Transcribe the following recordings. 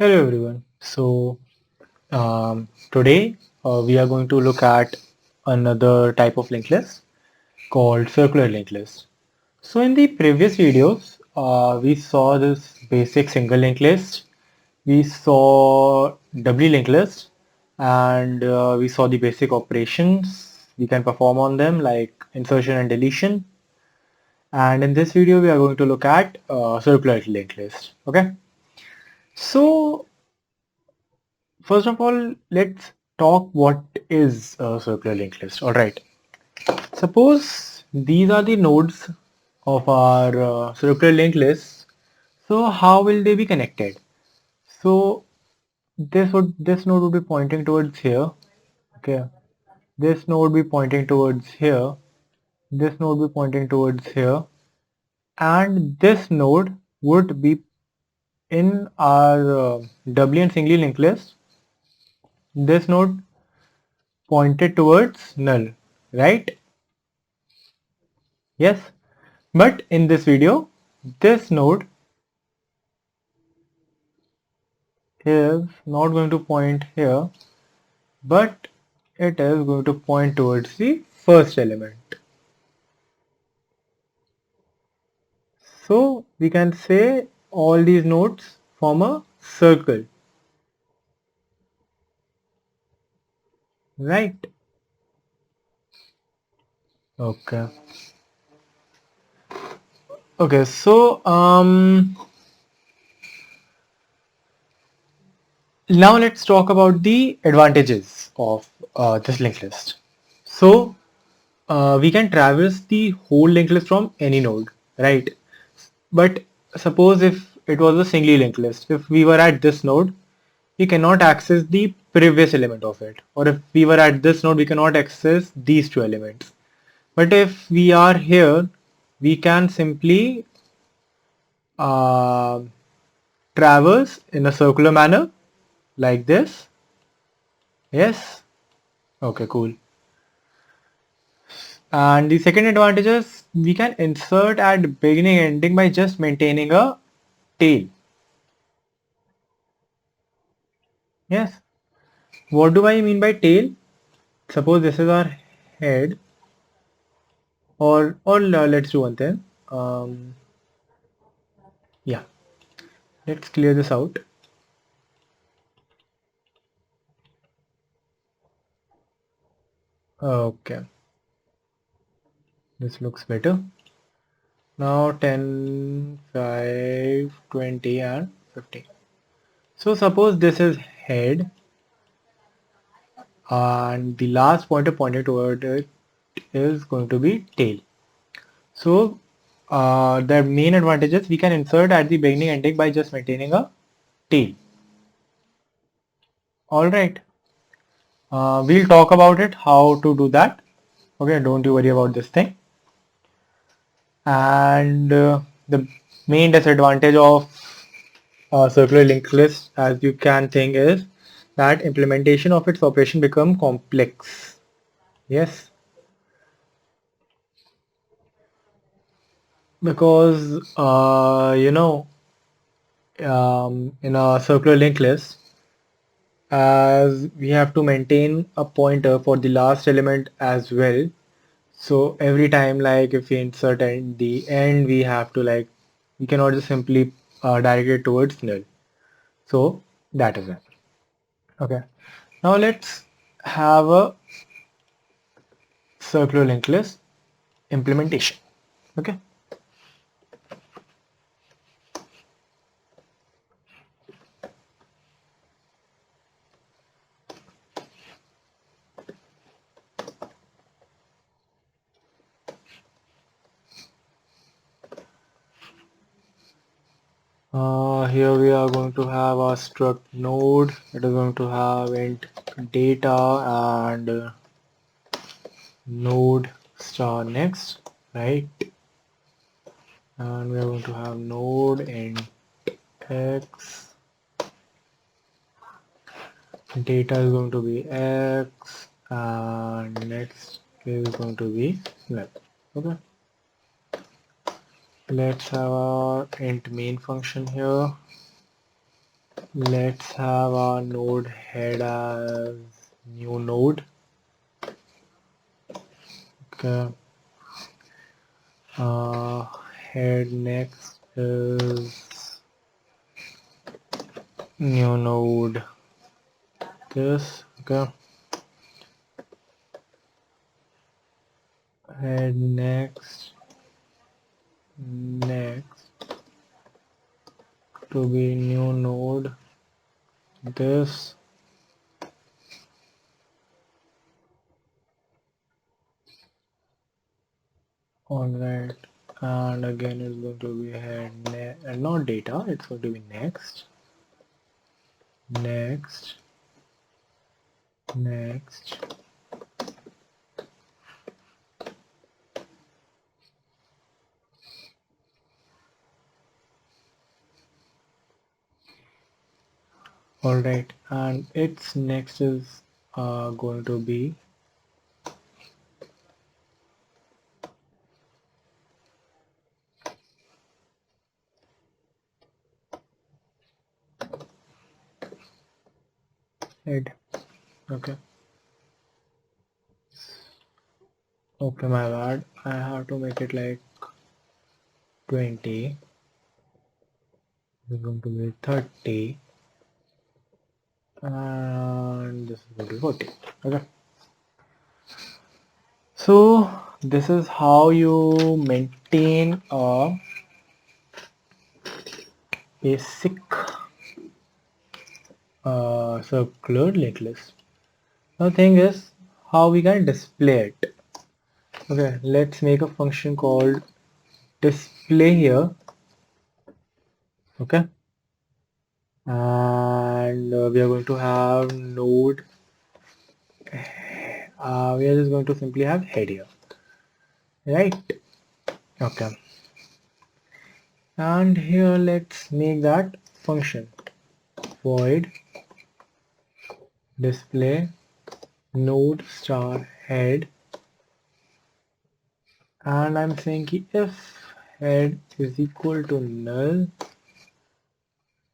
Hello everyone. Today we are going to look at another type of linked list called circular linked list. So in the previous videos, we saw this basic single linked list, we saw doubly linked list, and we saw the basic operations we can perform on them like insertion and deletion. And in this video, we are going to look at circular linked list. Okay. So first of all, let's talk what is a circular linked list. All right. Suppose these are the nodes of our circular linked list. So how will they be connected? So this node would be pointing towards here. Okay. This node would be pointing towards here. This node would be pointing towards here. And this node would be in our doubly and singly linked list. This node pointed towards null, right? Yes, but in this video, this node is not going to point here, but it is going to point towards the first element. So we can say all these nodes form a circle, right? Okay. Okay, so now let's talk about the advantages of this linked list. So we can traverse the whole linked list from any node, right? But suppose if it was a singly linked list, if we were at this node, we cannot access the previous element of it. Or if we were at this node, we cannot access these two elements. But if we are here, we can simply uh, traverse in a circular manner like this. Yes. Okay, cool. And the second advantage is we can insert at beginning ending by just maintaining a tail. Yes. What do I mean by tail? Suppose this is our head, or let's do one thing. Yeah, let's clear this out. Okay, this looks better. Now 10, 5, 20 and 50. So suppose this is head and the last pointer pointed toward it is going to be tail. So the main advantage is we can insert at the beginning ending by just maintaining a tail. Alright, we'll talk about it, how to do that. Okay, don't you worry about this thing. And the main disadvantage of circular linked list, as you can think, is that implementation of its operation become complex. Yes, because in a circular linked list, as we have to maintain a pointer for the last element as well. So every time, like if we insert at the end, we have to like, we cannot just simply direct it towards null. So that is it. Okay. Now let's have a circular linked list implementation. Okay. Here we are going to have a struct node. It is going to have int data and node star next, right? And we are going to have node int x. Data is going to be x and next is going to be null. Okay. Let's have our int main function here. Let's have our node head as new node. Okay. Uh, Head next is new node. This. Okay. Head next. Next to be new node. This. Alright. And again it's going to be head and not data. It's going to be next. Next. Next. Alright, and its next is going to be head. Okay. Okay, my bad. I have to make it like 20. This is going to be 30. And this is going to be 40. Okay. So this is how you maintain a basic circular linked list. Now the thing is how we can display it. Okay, let's make a function called display here. Okay, and we are going to have node. We are just going to simply have head here, right? Okay, and here let's make that function void display node star head, and I'm saying if head is equal to null,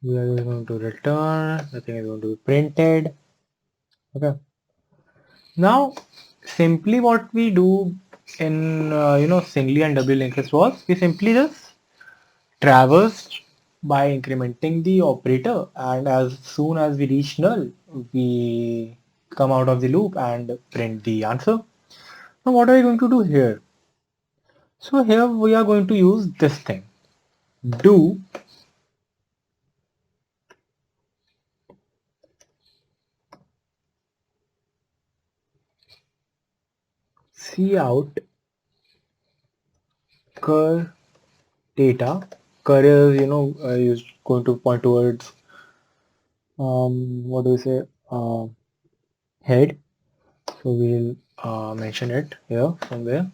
we are just going to return, nothing is going to be printed. Okay, now simply what we do in singly and doubly linked list was we simply just traversed by incrementing the operator, and as soon as we reach null we come out of the loop and print the answer. Now what are we going to do here? So here we are going to use this thing, do cout cur data. Cur is is going to point towards what do we say, head. So we'll mention it here somewhere,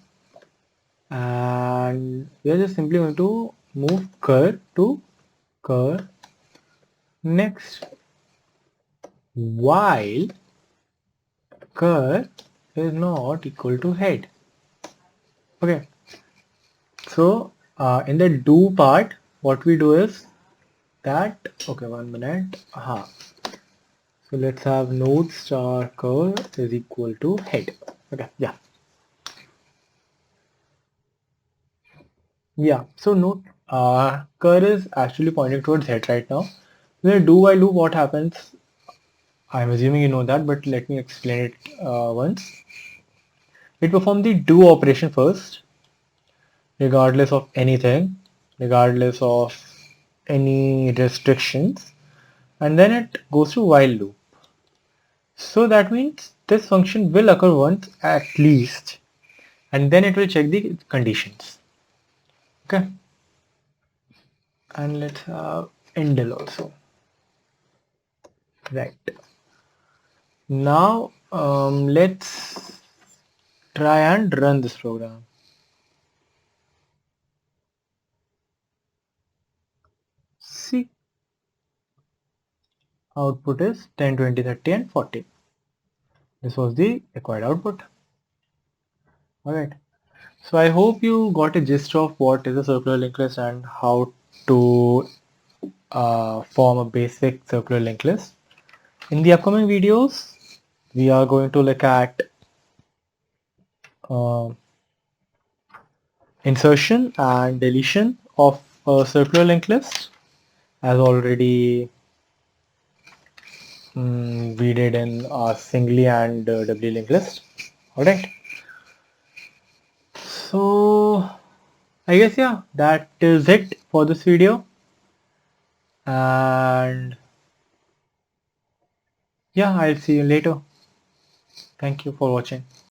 and we are just simply going to move cur to cur next, while cur is not equal to head. Okay, so in the do part what we do is that, okay, 1 minute. So let's have node star cur is equal to head. Okay, yeah. Yeah, so note cur is actually pointing towards head right now. When do while loop, what happens? I'm assuming you know that, but let me explain it once. It performs the do operation first, regardless of anything, regardless of any restrictions, and then it goes to while loop. So that means this function will occur once at least, and then it will check the conditions. Okay, and let's have indel also. Right. Now let's try and run this program. See, output is 10, 20, 30 and 40. This was the required output. Alright. So I hope you got a gist of what is a circular linked list and how to form a basic circular linked list. In the upcoming videos, we are going to look at uh, insertion and deletion of a circular linked list, as already we did in our singly and doubly linked list. Alright, so I guess yeah, that is it for this video, and yeah, I'll see you later. Thank you for watching.